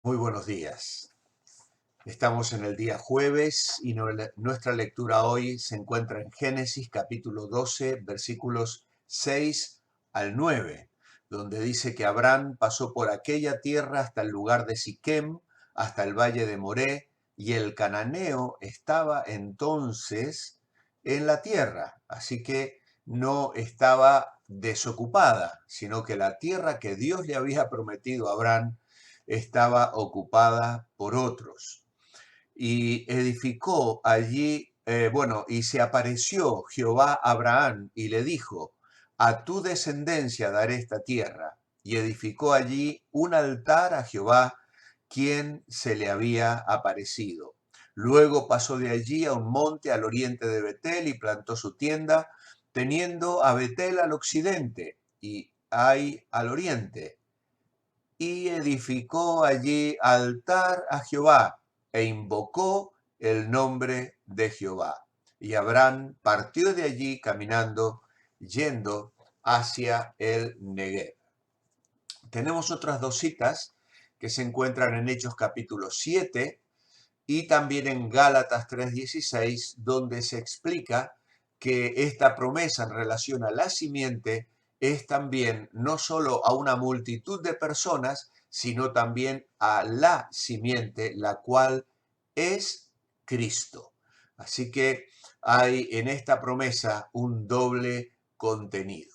Muy buenos días. Estamos en el día jueves y nuestra lectura hoy se encuentra en Génesis capítulo 12, versículos 6 al 9, donde dice que Abraham pasó por aquella tierra hasta el lugar de Siquem, hasta el valle de Moré, y el cananeo estaba entonces en la tierra, así que no estaba desocupada, sino que la tierra que Dios le había prometido a Abraham estaba ocupada por otros. Y edificó allí, y se apareció Jehová a Abraham y le dijo, a tu descendencia daré esta tierra. Y edificó allí un altar a Jehová, quien se le había aparecido. Luego pasó de allí a un monte al oriente de Betel y plantó su tienda, teniendo a Betel al occidente y Ai al oriente, y edificó allí altar a Jehová e invocó el nombre de Jehová. Y Abraham partió de allí caminando, yendo hacia el Negev. Tenemos otras dos citas que se encuentran en Hechos capítulo 7 y también en Gálatas 3:16, donde se explica que esta promesa en relación a la simiente es también no solo a una multitud de personas, sino también a la simiente, la cual es Cristo. Así que hay en esta promesa un doble contenido.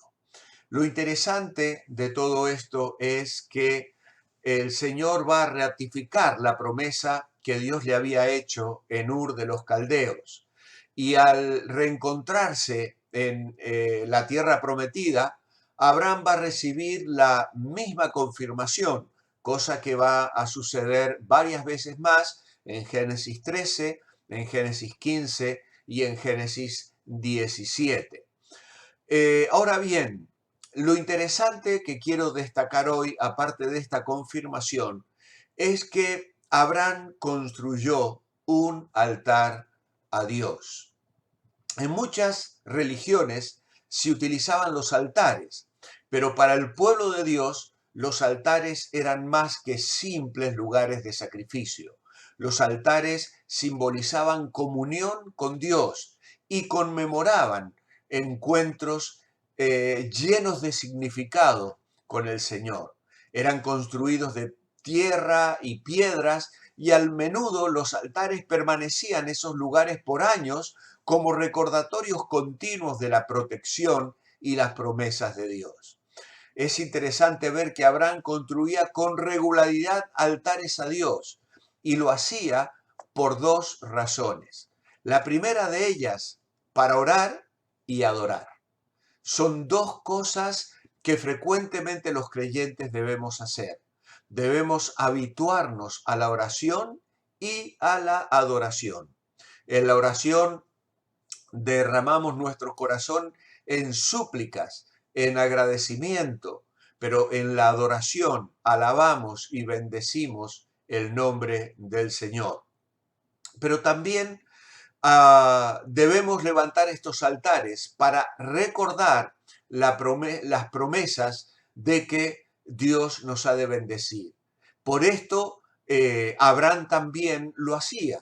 Lo interesante de todo esto es que el Señor va a ratificar la promesa que Dios le había hecho en Ur de los Caldeos. Y al reencontrarse en la tierra prometida, Abraham va a recibir la misma confirmación, cosa que va a suceder varias veces más en Génesis 13, en Génesis 15 y en Génesis 17. Ahora bien, lo interesante que quiero destacar hoy, aparte de esta confirmación, es que Abraham construyó un altar a Dios. En muchas religiones se utilizaban los altares, pero para el pueblo de Dios los altares eran más que simples lugares de sacrificio. Los altares simbolizaban comunión con Dios y conmemoraban encuentros llenos de significado con el Señor. Eran construidos de tierra y piedras y al menudo los altares permanecían en esos lugares por años como recordatorios continuos de la protección y las promesas de Dios. Es interesante ver que Abraham construía con regularidad altares a Dios y lo hacía por dos razones. La primera de ellas, para orar y adorar. Son dos cosas que frecuentemente los creyentes debemos hacer. Debemos habituarnos a la oración y a la adoración. En la oración derramamos nuestro corazón en súplicas, en agradecimiento, pero en la adoración alabamos y bendecimos el nombre del Señor. Pero también debemos levantar estos altares para recordar las promesas de que Dios nos ha de bendecir. Por esto, Abraham también lo hacía.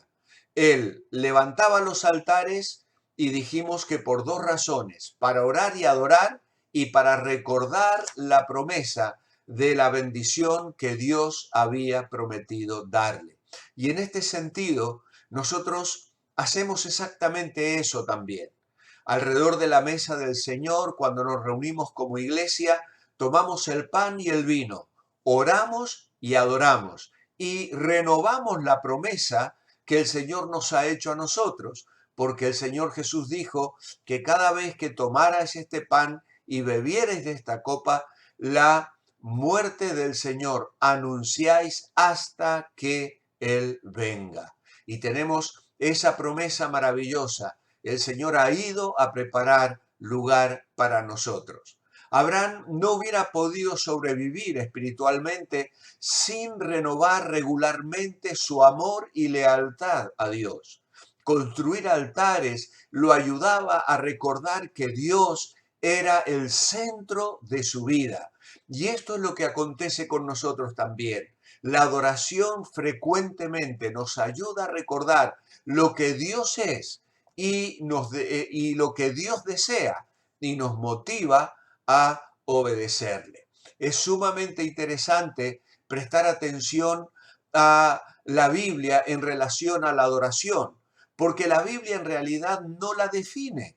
Él levantaba los altares y dijimos que por dos razones, para orar y adorar y para recordar la promesa de la bendición que Dios había prometido darle. Y en este sentido, nosotros hacemos exactamente eso también. Alrededor de la mesa del Señor, cuando nos reunimos como iglesia, tomamos el pan y el vino, oramos y adoramos y renovamos la promesa que el Señor nos ha hecho a nosotros, porque el Señor Jesús dijo que cada vez que tomarais este pan y bebierais de esta copa, la muerte del Señor anunciáis hasta que Él venga. Y tenemos esa promesa maravillosa. El Señor ha ido a preparar lugar para nosotros. Abraham no hubiera podido sobrevivir espiritualmente sin renovar regularmente su amor y lealtad a Dios. Construir altares lo ayudaba a recordar que Dios era el centro de su vida. Y esto es lo que acontece con nosotros también. La adoración frecuentemente nos ayuda a recordar lo que Dios es y lo que Dios desea y nos motiva a obedecerle. Es sumamente interesante prestar atención a la Biblia en relación a la adoración, porque la Biblia en realidad no la define.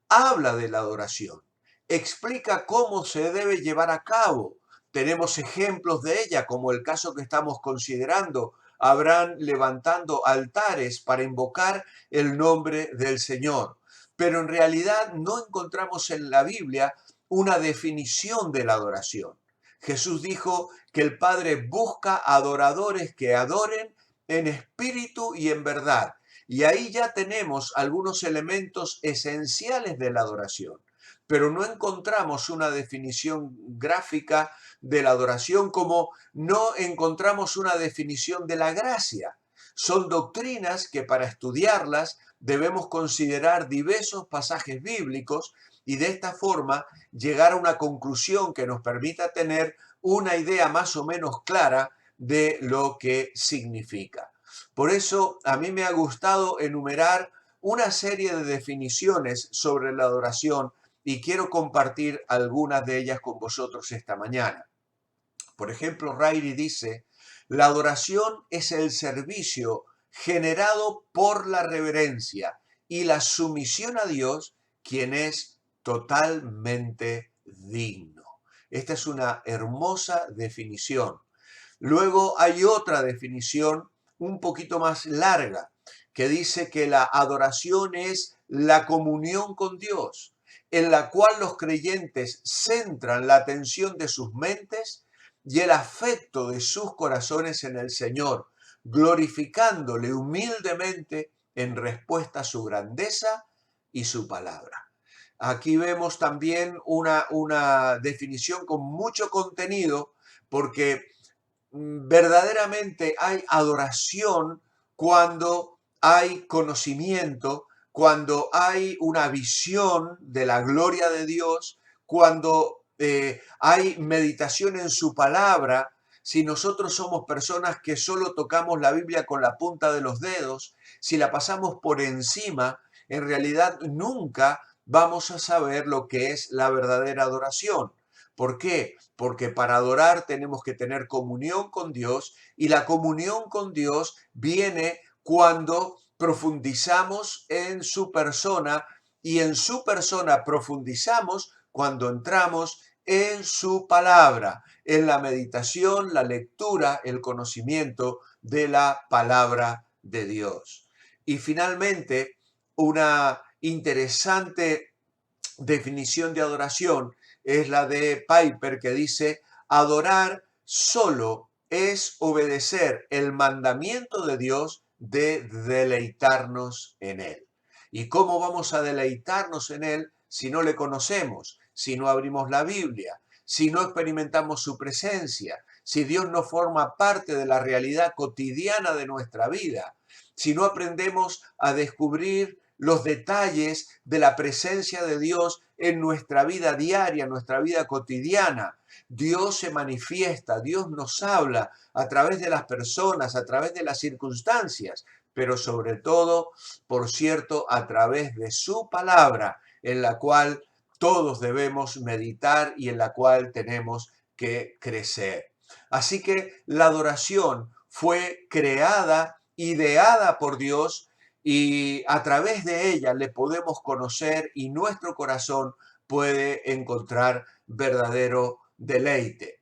Habla de la adoración, explica cómo se debe llevar a cabo. Tenemos ejemplos de ella, como el caso que estamos considerando, Abraham levantando altares para invocar el nombre del Señor. Pero en realidad no encontramos en la Biblia una definición de la adoración. Jesús dijo que el Padre busca adoradores que adoren en espíritu y en verdad. Y ahí ya tenemos algunos elementos esenciales de la adoración, pero no encontramos una definición gráfica de la adoración como no encontramos una definición de la gracia. Son doctrinas que para estudiarlas debemos considerar diversos pasajes bíblicos y de esta forma llegar a una conclusión que nos permita tener una idea más o menos clara de lo que significa. Por eso a mí me ha gustado enumerar una serie de definiciones sobre la adoración y quiero compartir algunas de ellas con vosotros esta mañana. Por ejemplo, Riley dice, la adoración es el servicio generado por la reverencia y la sumisión a Dios, quien es totalmente digno. Esta es una hermosa definición. Luego hay otra definición un poquito más larga que dice que la adoración es la comunión con Dios, en la cual los creyentes centran la atención de sus mentes y el afecto de sus corazones en el Señor, glorificándole humildemente en respuesta a su grandeza y su palabra. Aquí vemos también una definición con mucho contenido porque verdaderamente hay adoración cuando hay conocimiento, cuando hay una visión de la gloria de Dios, cuando hay meditación en su palabra. Si nosotros somos personas que solo tocamos la Biblia con la punta de los dedos, si la pasamos por encima, en realidad nunca vamos a saber lo que es la verdadera adoración. ¿Por qué? Porque para adorar tenemos que tener comunión con Dios y la comunión con Dios viene cuando profundizamos en su persona y en su persona profundizamos cuando entramos en su palabra, en la meditación, la lectura, el conocimiento de la palabra de Dios. Y finalmente, una interesante definición de adoración es la de Piper, que dice, adorar solo es obedecer el mandamiento de Dios de deleitarnos en Él. ¿Y cómo vamos a deleitarnos en Él si no le conocemos, si no abrimos la Biblia, si no experimentamos su presencia, si Dios no forma parte de la realidad cotidiana de nuestra vida, si no aprendemos a descubrir los detalles de la presencia de Dios en nuestra vida diaria, en nuestra vida cotidiana? Dios se manifiesta, Dios nos habla a través de las personas, a través de las circunstancias, pero sobre todo, por cierto, a través de su palabra, en la cual todos debemos meditar y en la cual tenemos que crecer. Así que la adoración fue creada, ideada por Dios, y a través de ella le podemos conocer y nuestro corazón puede encontrar verdadero deleite.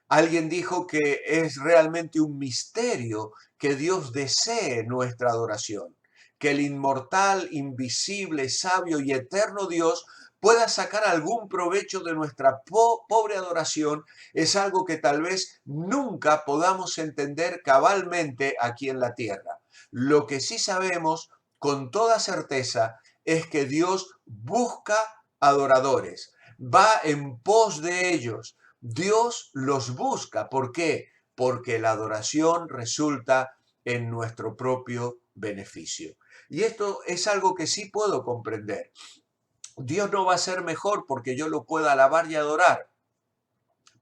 Alguien dijo que es realmente un misterio que Dios desee nuestra adoración, que el inmortal, invisible, sabio y eterno Dios pueda sacar algún provecho de nuestra pobre adoración es algo que tal vez nunca podamos entender cabalmente aquí en la tierra. Lo que sí sabemos con toda certeza es que Dios busca adoradores, va en pos de ellos. Dios los busca. ¿Por qué? Porque la adoración resulta en nuestro propio beneficio. Y esto es algo que sí puedo comprender. Dios no va a ser mejor porque yo lo pueda alabar y adorar,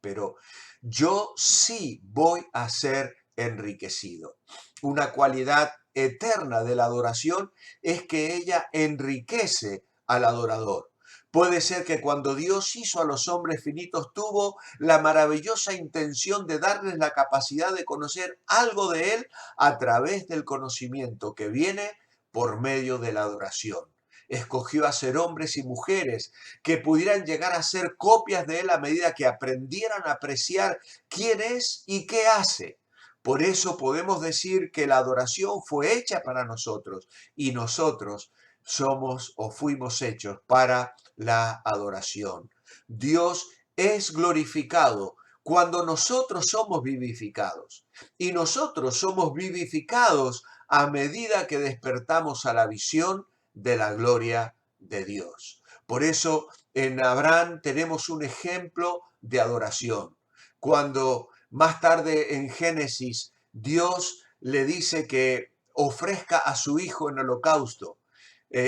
pero yo sí voy a ser enriquecido. Una cualidad eterna de la adoración es que ella enriquece al adorador. Puede ser que cuando Dios hizo a los hombres finitos tuvo la maravillosa intención de darles la capacidad de conocer algo de Él a través del conocimiento que viene por medio de la adoración. Escogió hacer hombres y mujeres que pudieran llegar a ser copias de Él a medida que aprendieran a apreciar quién es y qué hace. Por eso podemos decir que la adoración fue hecha para nosotros y nosotros somos o fuimos hechos para la adoración. Dios es glorificado cuando nosotros somos vivificados y nosotros somos vivificados a medida que despertamos a la visión de la gloria de Dios. Por eso en Abraham tenemos un ejemplo de adoración. Cuando más tarde en Génesis Dios le dice que ofrezca a su hijo en holocausto,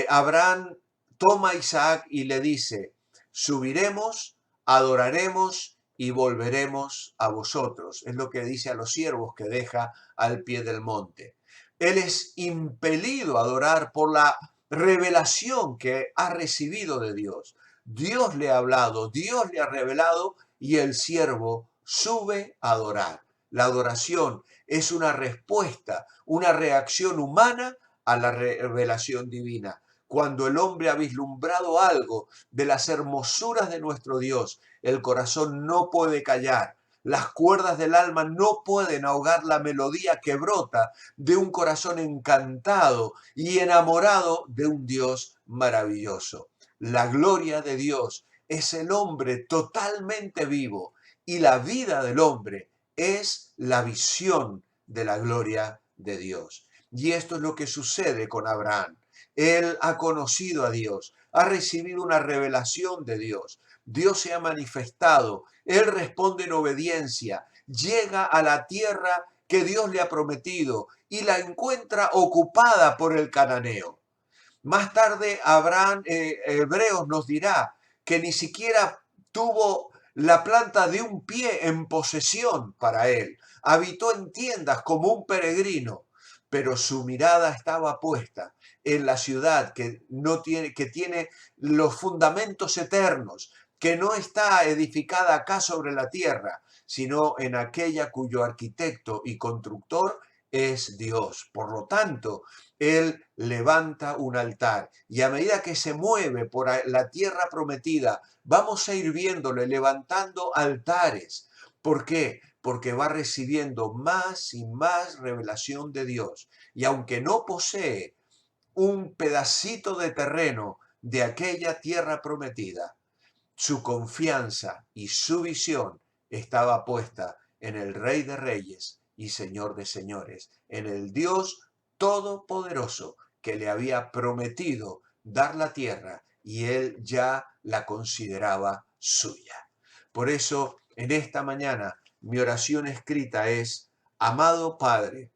Abraham toma a Isaac y le dice, subiremos, adoraremos y volveremos a vosotros. Es lo que dice a los siervos que deja al pie del monte. Él es impelido a adorar por la revelación que ha recibido de Dios. Dios le ha hablado, Dios le ha revelado y el siervo sube a adorar. La adoración es una respuesta, una reacción humana a la revelación divina. Cuando el hombre ha vislumbrado algo de las hermosuras de nuestro Dios, el corazón no puede callar. Las cuerdas del alma no pueden ahogar la melodía que brota de un corazón encantado y enamorado de un Dios maravilloso. La gloria de Dios es el hombre totalmente vivo y la vida del hombre es la visión de la gloria de Dios. Y esto es lo que sucede con Abraham. Él ha conocido a Dios, ha recibido una revelación de Dios. Dios se ha manifestado, él responde en obediencia, llega a la tierra que Dios le ha prometido y la encuentra ocupada por el cananeo. Más tarde Abraham, Hebreos nos dirá que ni siquiera tuvo la planta de un pie en posesión para él. Habitó en tiendas como un peregrino, pero su mirada estaba puesta en la ciudad que tiene los fundamentos eternos, que no está edificada acá sobre la tierra, sino en aquella cuyo arquitecto y constructor es Dios. Por lo tanto, él levanta un altar y a medida que se mueve por la tierra prometida, vamos a ir viéndole levantando altares. ¿Por qué? Porque va recibiendo más y más revelación de Dios. Y aunque no posee un pedacito de terreno de aquella tierra prometida, su confianza y su visión estaba puesta en el Rey de Reyes y Señor de Señores, en el Dios Todopoderoso que le había prometido dar la tierra y él ya la consideraba suya. Por eso, en esta mañana, mi oración escrita es: amado Padre,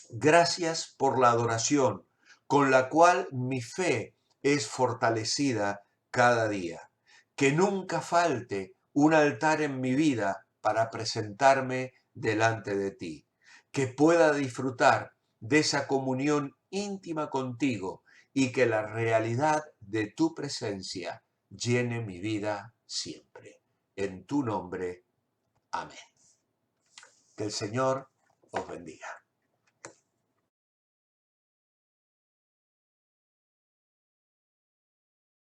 gracias por la adoración con la cual mi fe es fortalecida cada día. Que nunca falte un altar en mi vida para presentarme delante de ti. Que pueda disfrutar de esa comunión íntima contigo y que la realidad de tu presencia llene mi vida siempre. En tu nombre, amén. Que el Señor os bendiga.